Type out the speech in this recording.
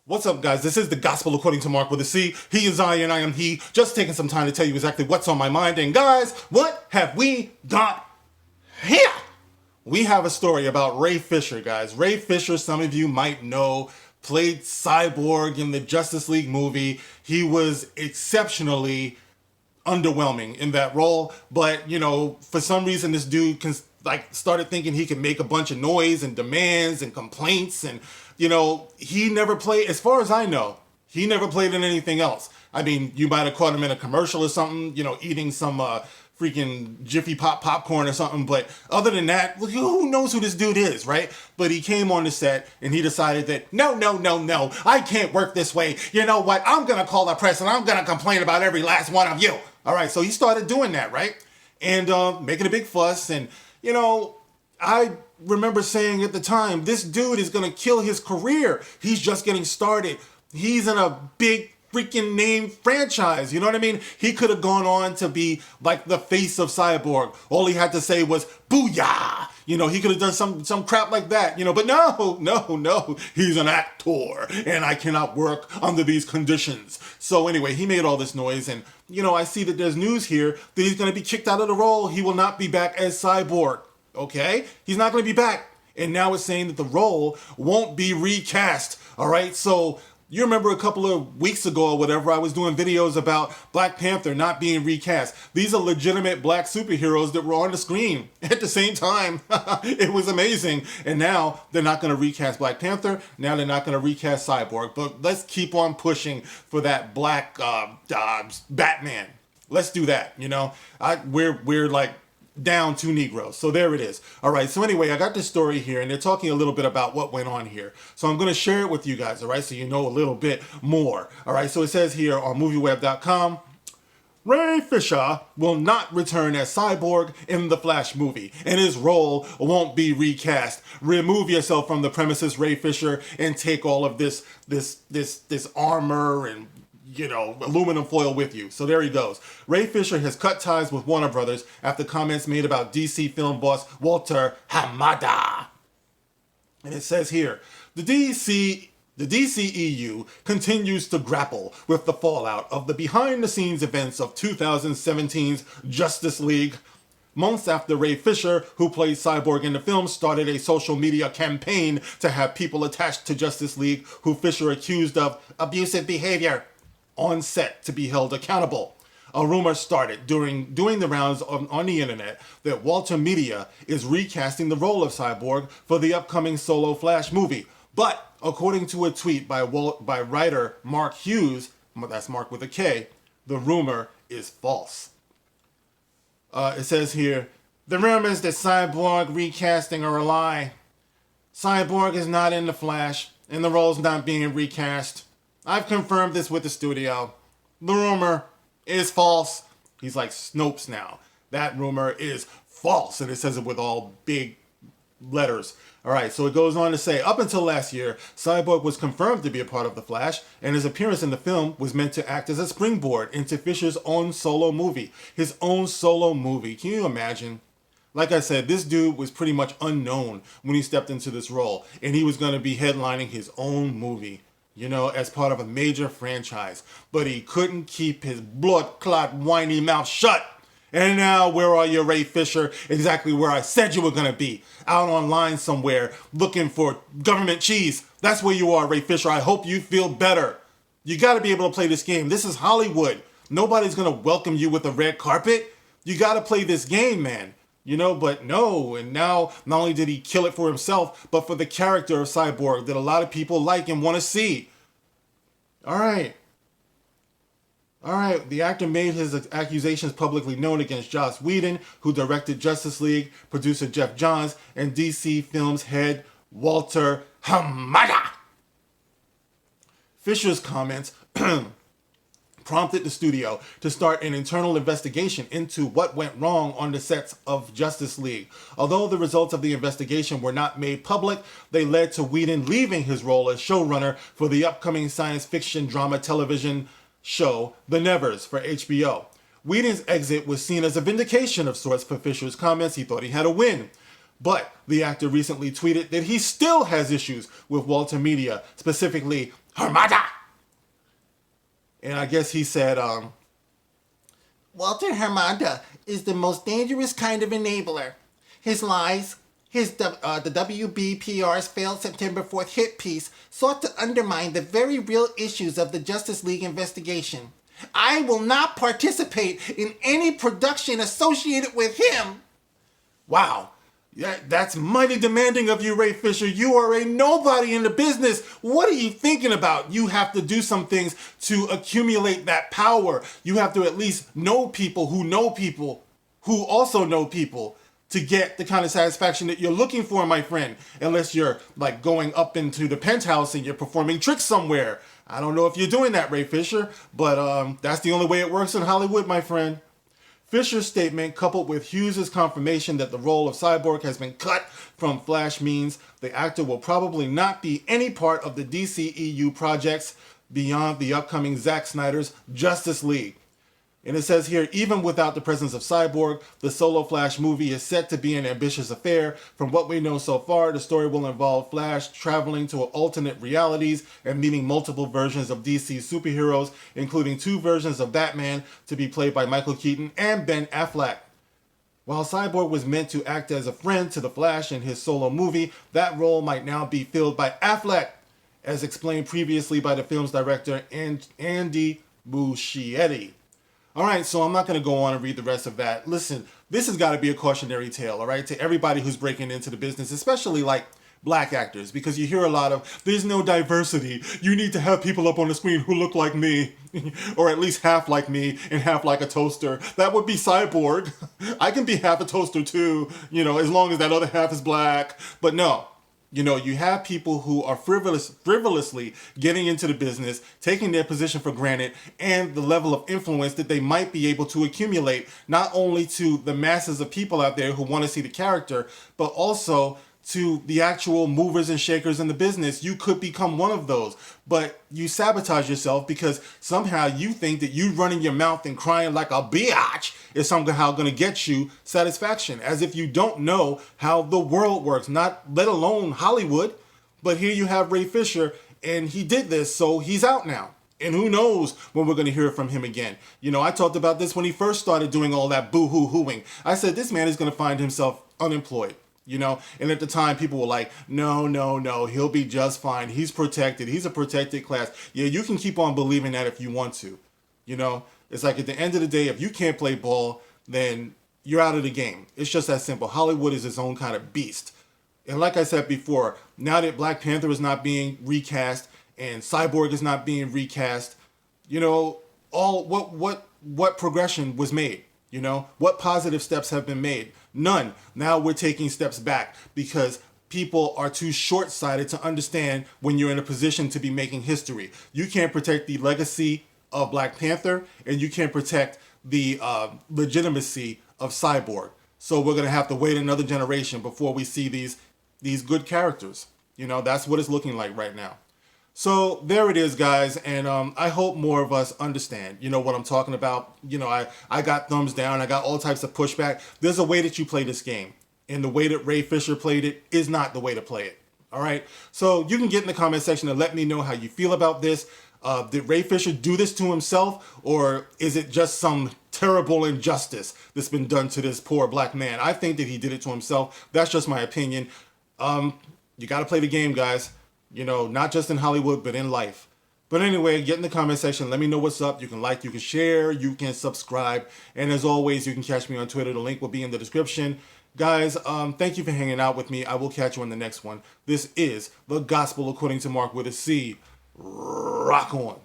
What's up, guys? This is the Gospel According to Mark with a C. He is I and I am he. Just taking some time to tell you exactly what's on my mind. And guys, what have we got here? We have a story about Ray Fisher, guys. Ray Fisher, some of you might know, played Cyborg in the Justice League movie. He was exceptionally underwhelming in that role, but you know, for some reason this dude started thinking he could make a bunch of noise and demands and complaints, and you know, he never played, as far as I know, he never played in anything else. I mean, you might have caught him in a commercial or something, you know, eating some freaking Jiffy Pop popcorn or something, but other than that, who knows who this dude is, right? But he came on the set and he decided that, no, I can't work this way. You know what? I'm gonna call the press and I'm gonna complain about every last one of you. All right, so he started doing that, right? And making a big fuss. And, you know, I remember saying at the time, this dude is going to kill his career. He's just getting started. He's in a big freaking name franchise. You know what I mean? He could have gone on to be like the face of Cyborg. All he had to say was, booyah! You know, he could have done some crap like that, you know, but no, he's an actor and I cannot work under these conditions. So anyway, he made all this noise and, you know, I see that there's news here that he's going to be kicked out of the role. He will not be back as Cyborg, okay? He's not going to be back. And now it's saying that the role won't be recast, all right? So you remember a couple of weeks ago or whatever, I was doing videos about Black Panther not being recast. These are legitimate black superheroes that were on the screen at the same time. It was amazing. And now they're not going to recast Black Panther. Now they're not going to recast Cyborg. But let's keep on pushing for that black Batman. Let's do that, you know. We're like down 2 Negroes. So there it is. All right. So anyway, I got this story here and they're talking a little bit about what went on here. So I'm going to share it with you guys. All right. So you know a little bit more. All right. So it says here on movieweb.com, Ray Fisher will not return as Cyborg in the Flash movie, and his role won't be recast. Remove yourself from the premises, Ray Fisher, and take all of this armor and, you know, aluminum foil with you. So there he goes. Ray Fisher has cut ties with Warner Brothers after comments made about DC film boss Walter Hamada. And it says here, the DCEU continues to grapple with the fallout of the behind-the-scenes events of 2017's Justice League. Months after Ray Fisher, who played Cyborg in the film, started a social media campaign to have people attached to Justice League who Fisher accused of abusive behavior on set to be held accountable. A rumor started doing the rounds on the internet that Walter Media is recasting the role of Cyborg for the upcoming solo Flash movie. But according to a tweet by writer Mark Hughes, that's Mark with a K, the rumor is false. It says here, the rumors that Cyborg recasting are a lie. Cyborg is not in the Flash, and the role's not being recast. I've confirmed this with the studio. The rumor is false. He's like Snopes now. That rumor is false. And it says it with all big letters. All right, so it goes on to say, up until last year, Cyborg was confirmed to be a part of The Flash, and his appearance in the film was meant to act as a springboard into Fisher's own solo movie. His own solo movie. Can you imagine? Like I said, this dude was pretty much unknown when he stepped into this role, and he was going to be headlining his own movie, you know, as part of a major franchise. But he couldn't keep his blood clot whiny mouth shut. And now, where are you, Ray Fisher? Exactly where I said you were going to be. Out online somewhere, looking for government cheese. That's where you are, Ray Fisher. I hope you feel better. You got to be able to play this game. This is Hollywood. Nobody's going to welcome you with a red carpet. You got to play this game, man. You know, but no. And now, not only did he kill it for himself, but for the character of Cyborg that a lot of people like and want to see. All right, the actor made his accusations publicly known against Joss Whedon, who directed Justice League, producer Jeff Johns, and DC Films head Walter Hamada. Fisher's comments prompted the studio to start an internal investigation into what went wrong on the sets of Justice League. Although the results of the investigation were not made public, they led to Whedon leaving his role as showrunner for the upcoming science fiction drama television show The Nevers for HBO. Whedon's exit was seen as a vindication of sorts for Fisher's comments. He thought he had a win. But the actor recently tweeted that he still has issues with Walter Media, specifically Armada. And I guess he said, Walter Hamada is the most dangerous kind of enabler. His lies, the WBPR's failed September 4th hit piece sought to undermine the very real issues of the Justice League investigation. I will not participate in any production associated with him. Wow. Yeah, that's mighty demanding of you, Ray Fisher. You are a nobody in the business. What are you thinking about? You have to do some things to accumulate that power. You have to at least know people who also know people to get the kind of satisfaction that you're looking for, my friend. Unless you're like going up into the penthouse and you're performing tricks somewhere. I don't know if you're doing that, Ray Fisher, but that's the only way it works in Hollywood, my friend. Fisher's statement, coupled with Hughes' confirmation that the role of Cyborg has been cut from Flash, means the actor will probably not be any part of the DCEU projects beyond the upcoming Zack Snyder's Justice League. And it says here, even without the presence of Cyborg, the solo Flash movie is set to be an ambitious affair. From what we know so far, the story will involve Flash traveling to alternate realities and meeting multiple versions of DC superheroes, including 2 versions of Batman to be played by Michael Keaton and Ben Affleck. While Cyborg was meant to act as a friend to the Flash in his solo movie, that role might now be filled by Affleck, as explained previously by the film's director Andy Muschietti. All right, so I'm not going to go on and read the rest of that. Listen, this has got to be a cautionary tale, all right, to everybody who's breaking into the business, especially like black actors, because you hear a lot of, there's no diversity. You need to have people up on the screen who look like me, or at least half like me and half like a toaster. That would be Cyborg. I can be half a toaster too, as long as that other half is black. But no. You have people who are frivolously getting into the business, taking their position for granted, and the level of influence that they might be able to accumulate, not only to the masses of people out there who want to see the character, but also to the actual movers and shakers in the business. You could become one of those, but you sabotage yourself because somehow you think that you running your mouth and crying like a biatch is somehow going to get you satisfaction, as if you don't know how the world works, not let alone Hollywood. But here you have Ray Fisher, and he did this, so he's out now. And who knows when we're going to hear from him again. I talked about this when he first started doing all that boo-hoo-hooing. I said, this man is going to find himself unemployed. And at the time, people were like, no, he'll be just fine. He's protected. He's a protected class. Yeah, you can keep on believing that if you want to. It's like at the end of the day, if you can't play ball, then you're out of the game. It's just that simple. Hollywood is its own kind of beast. And like I said before, now that Black Panther is not being recast and Cyborg is not being recast, all what progression was made? What positive steps have been made? None. Now we're taking steps back because people are too short-sighted to understand when you're in a position to be making history. You can't protect the legacy of Black Panther, and you can't protect the legitimacy of Cyborg. So we're going to have to wait another generation before we see these good characters. That's what it's looking like right now. So there it is, guys, and I hope more of us understand, what I'm talking about. I got thumbs down, I got all types of pushback. There's a way that you play this game, and the way that Ray Fisher played it is not the way to play it, all right? So you can get in the comment section and let me know how you feel about this. Did Ray Fisher do this to himself, or is it just some terrible injustice that's been done to this poor black man? I think that he did it to himself. That's just my opinion. You got to play the game, guys. Not just in Hollywood, but in life. But anyway, get in the comment section. Let me know what's up. You can like, you can share, you can subscribe. And as always, you can catch me on Twitter. The link will be in the description. Guys, thank you for hanging out with me. I will catch you in the next one. This is The Gospel According to Mark with a C. Rock on.